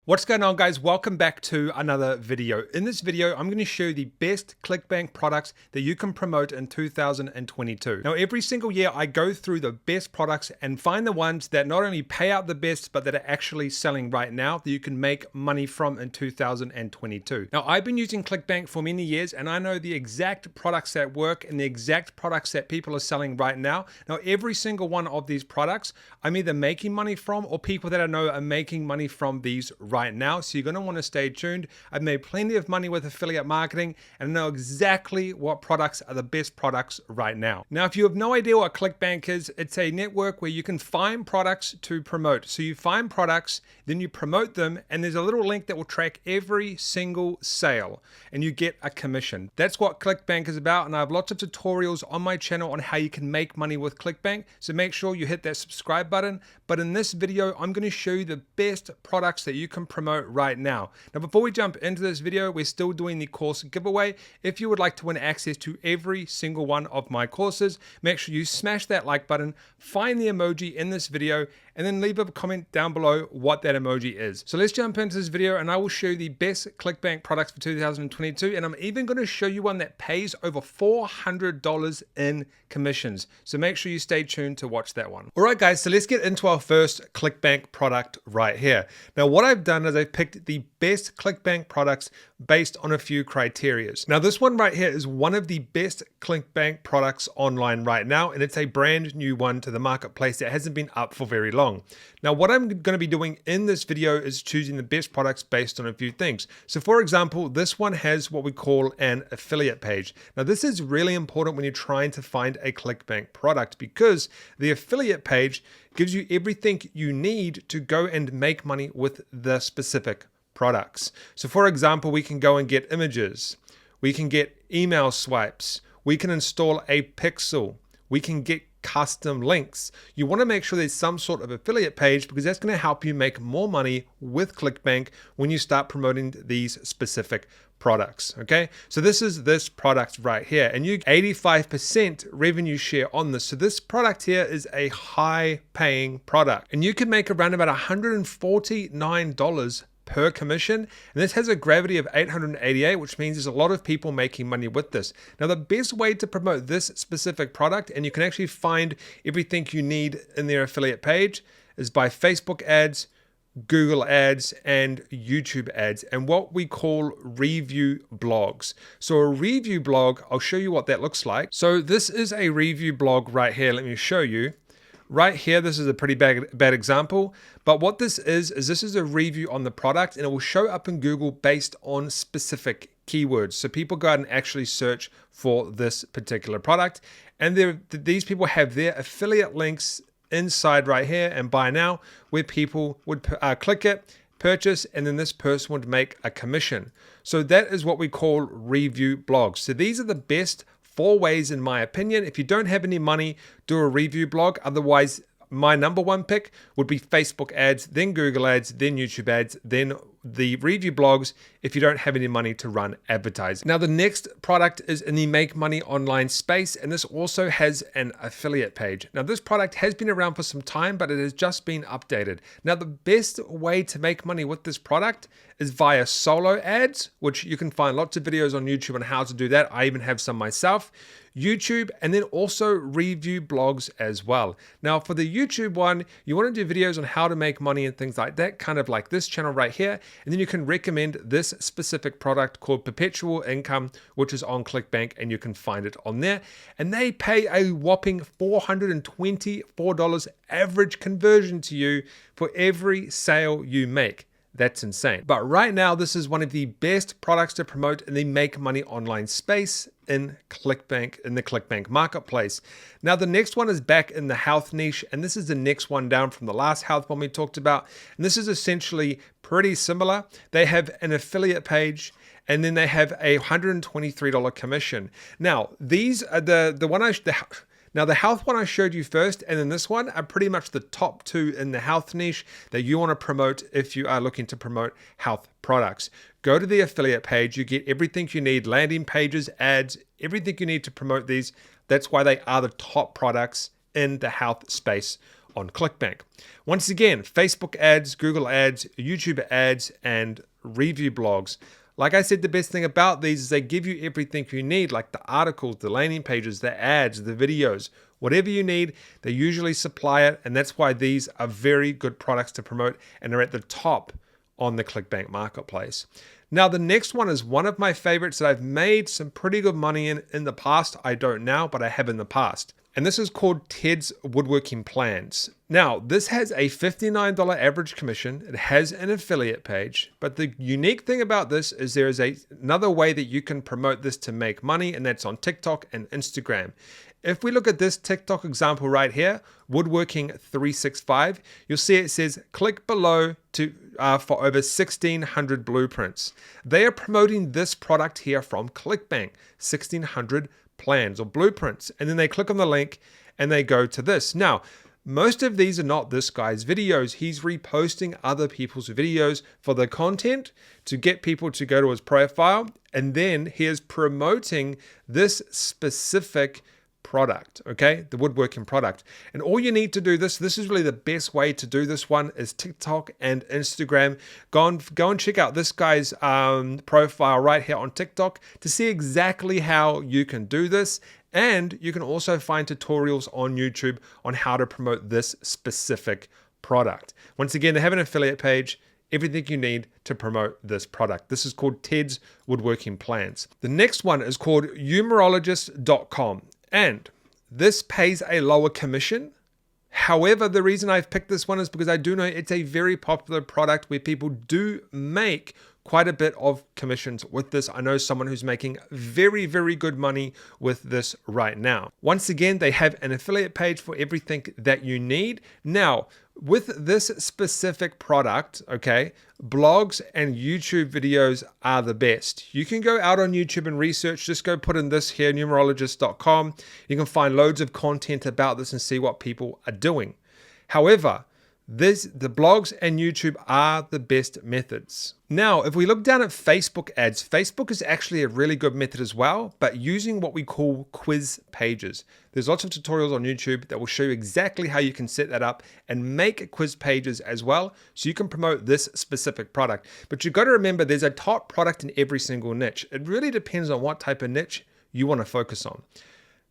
What's going on, guys? Welcome back to another video. In this video, I'm going to show you the best ClickBank products that you can promote in 2022. Now, every single year I go through the best products and find the ones that not only pay out the best, but that are actually selling right now that you can make money from in 2022. Now, I've been using ClickBank for many years and I know the exact products that work and the exact products that people are selling right now. Now, every single one of these products, I'm either making money from or people that I know are making money from these right now. So you're going to want to stay tuned. I've made plenty of money with affiliate marketing and I know exactly what products are the best products right now. Now, if you have no idea what ClickBank is, it's a network where you can find products to promote. So you find products, then you promote them, and there's a little link that will track every single sale and you get a commission. That's what ClickBank is about. And I have lots of tutorials on my channel on how you can make money with ClickBank. So make sure you hit that subscribe button. But in this video, I'm going to show you the best products that you can promote right now. Now, before we jump into this video, we're still doing the course giveaway. If you would like to win access to every single one of my courses, make sure you smash that like button, find the emoji in this video, and then leave a comment down below what that emoji is. So let's jump into this video and I will show you the best ClickBank products for 2022. And I'm even going to show you one that pays over $400 in commissions. So make sure you stay tuned to watch that one. All right, guys, so let's get into our first ClickBank product right here. Now, what I've done is I've picked the best ClickBank products based on a few criteria. Now, this one right here is one of the best ClickBank products online right now, and it's a brand new one to the marketplace that hasn't been up for very long. Now, what I'm going to be doing in this video is choosing the best products based on a few things. So for example, this one has what we call an affiliate page. Now, this is really important when you're trying to find a ClickBank product because the affiliate page gives you everything you need to go and make money with the specific products. So for example, we can go and get images. We can get email swipes. We can install a pixel. We can get custom links. You want to make sure there's some sort of affiliate page because that's going to help you make more money with ClickBank when you start promoting these specific products. Okay, so this is this product right here, and you 85% revenue share on this. So this product here is a high paying product, and you can make around about $149 per commission, and this has a gravity of 888, which means there's a lot of people making money with this. Now, the best way to promote this specific product, and you can actually find everything you need in their affiliate page, is by Facebook ads, Google ads, and YouTube ads, and what we call review blogs. So a review blog, I'll show you what that looks like. So this is a review blog right here. Let me show you. Right here, this is a pretty bad example, but what this is this is a review on the product, and it will show up in Google based on specific keywords. So people go out and actually search for this particular product, and these people have their affiliate links inside right here and buy now, where people would click it, purchase, and then this person would make a commission. So that is what we call review blogs. So these are the best 4 ways, in my opinion. If you don't have any money, do a review blog. Otherwise, my number one pick would be Facebook ads, then Google ads, then YouTube ads, then the review blogs if you don't have any money to run advertising. Now, the next product is in the make money online space, and this also has an affiliate page. Now, this product has been around for some time, but it has just been updated. Now, the best way to make money with this product is via solo ads, which you can find lots of videos on YouTube on how to do that. I even have some myself. YouTube, and then also review blogs as well. Now, for the YouTube one, you want to do videos on how to make money and things like that, kind of like this channel right here. And then you can recommend this specific product called Perpetual Income, which is on ClickBank, and you can find it on there. And they pay a whopping $424 average conversion to you for every sale you make. That's insane. But right now, this is one of the best products to promote in the make money online space in ClickBank, in the ClickBank marketplace. Now, the next one is back in the health niche, and this is the next one down from the last health one we talked about. And this is essentially pretty similar. They have an affiliate page, and then they have a $123 commission. Now, these are Now, the health one I showed you first, and then this one are pretty much the top 2 in the health niche that you want to promote if you are looking to promote health products. Go to the affiliate page. You get everything you need, landing pages, ads, everything you need to promote these. That's why they are the top products in the health space on ClickBank. Once again, Facebook ads, Google ads, YouTube ads, and review blogs. Like I said, the best thing about these is they give you everything you need, like the articles, the landing pages, the ads, the videos, whatever you need, they usually supply it. And that's why these are very good products to promote and are at the top on the ClickBank marketplace. Now, the next one is one of my favorites that I've made some pretty good money in the past. I don't now, but I have in the past. And this is called Ted's Woodworking Plans. Now, this has a $59 average commission. It has an affiliate page, but the unique thing about this is there is another way that you can promote this to make money, and that's on TikTok and Instagram. If we look at this TikTok example right here, Woodworking 365, you'll see it says click below for over 1,600 blueprints. They are promoting this product here from ClickBank, 1,600 plans or blueprints, and then they click on the link and they go to this. Now, most of these are not this guy's videos. He's reposting other people's videos for the content to get people to go to his profile, and then he is promoting this specific product, okay, the woodworking product. And all you need to do this is really the best way to do this one is TikTok and Instagram. Go and check out this guy's profile right here on TikTok to see exactly how you can do this. And you can also find tutorials on YouTube on how to promote this specific product. Once again, they have an affiliate page, everything you need to promote this product. This is called Ted's Woodworking Plans. The next one is called Numerologist.com. And this pays a lower commission. However, the reason I've picked this one is because I do know it's a very popular product where people do make quite a bit of commissions with this. I know someone who's making very, very good money with this right now. Once again, they have an affiliate page for everything that you need. Now, with this specific product, okay, blogs and YouTube videos are the best. You can go out on YouTube and research, just go put in this here, numerologist.com. You can find loads of content about this and see what people are doing. However, the blogs and YouTube are the best methods. Now, if we look down at Facebook ads, Facebook is actually a really good method as well, but using what we call quiz pages. There's lots of tutorials on YouTube that will show you exactly how you can set that up and make quiz pages as well, so you can promote this specific product. But you've got to remember there's a top product in every single niche. It really depends on what type of niche you want to focus on.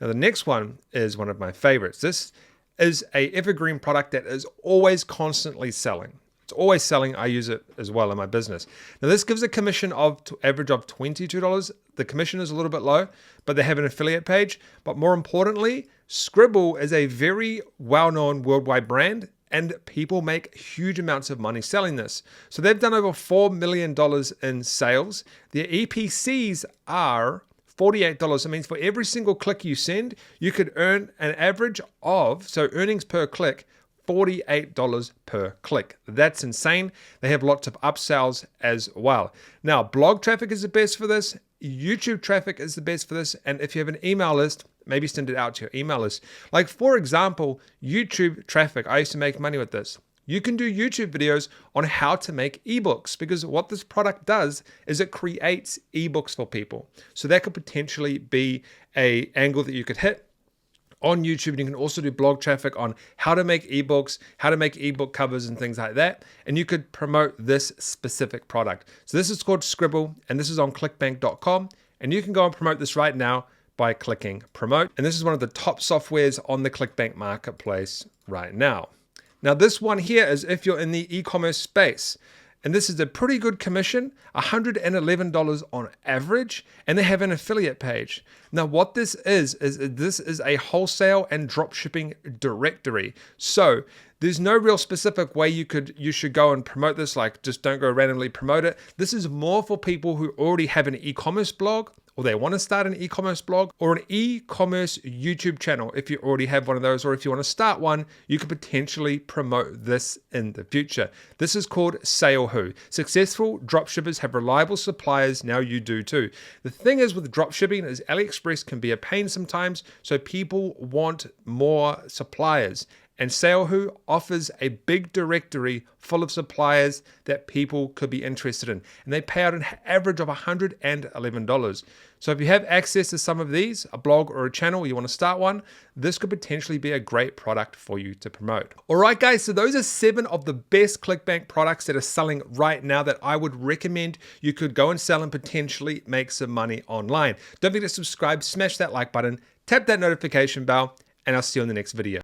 Now, the next one is one of my favorites. This is a evergreen product that is always constantly selling. It's always selling. I use it as well in my business. Now, this gives a commission of average of $22. The commission is a little bit low, but they have an affiliate page. But more importantly, Scribble is a very well-known worldwide brand, and people make huge amounts of money selling this. So they've done over $4 million in sales. Their EPCs are $48. That means for every single click you send, you could earn an average of, so earnings per click, $48 per click. That's insane. They have lots of upsells as well. Now, blog traffic is the best for this. YouTube traffic is the best for this. And if you have an email list, maybe send it out to your email list. Like, for example, YouTube traffic. I used to make money with this. You can do YouTube videos on how to make ebooks, because what this product does is it creates ebooks for people. So that could potentially be an angle that you could hit on YouTube. You can also do blog traffic on how to make ebooks, how to make ebook covers and things like that. And you could promote this specific product. So this is called Scribble, and this is on clickbank.com. And you can go and promote this right now by clicking promote. And this is one of the top softwares on the ClickBank marketplace right now. Now, this one here is if you're in the e-commerce space, and this is a pretty good commission, $111 on average, and they have an affiliate page. Now, what this is a wholesale and drop shipping directory. So there's no real specific way you should go and promote this, like just don't go randomly promote it. This is more for people who already have an e-commerce blog, or they want to start an e-commerce blog, or an e-commerce YouTube channel. If you already have one of those, or if you want to start one, you could potentially promote this in the future. This is called Sale Who. Successful dropshippers have reliable suppliers. Now you do too. The thing is with dropshipping is AliExpress can be a pain sometimes, so people want more suppliers. And Salehu offers a big directory full of suppliers that people could be interested in. And they pay out an average of $111. So if you have access to some of these, a blog or a channel, you want to start one, this could potentially be a great product for you to promote. All right, guys, so those are 7 of the best ClickBank products that are selling right now that I would recommend you could go and sell and potentially make some money online. Don't forget to subscribe, smash that like button, tap that notification bell, and I'll see you in the next video.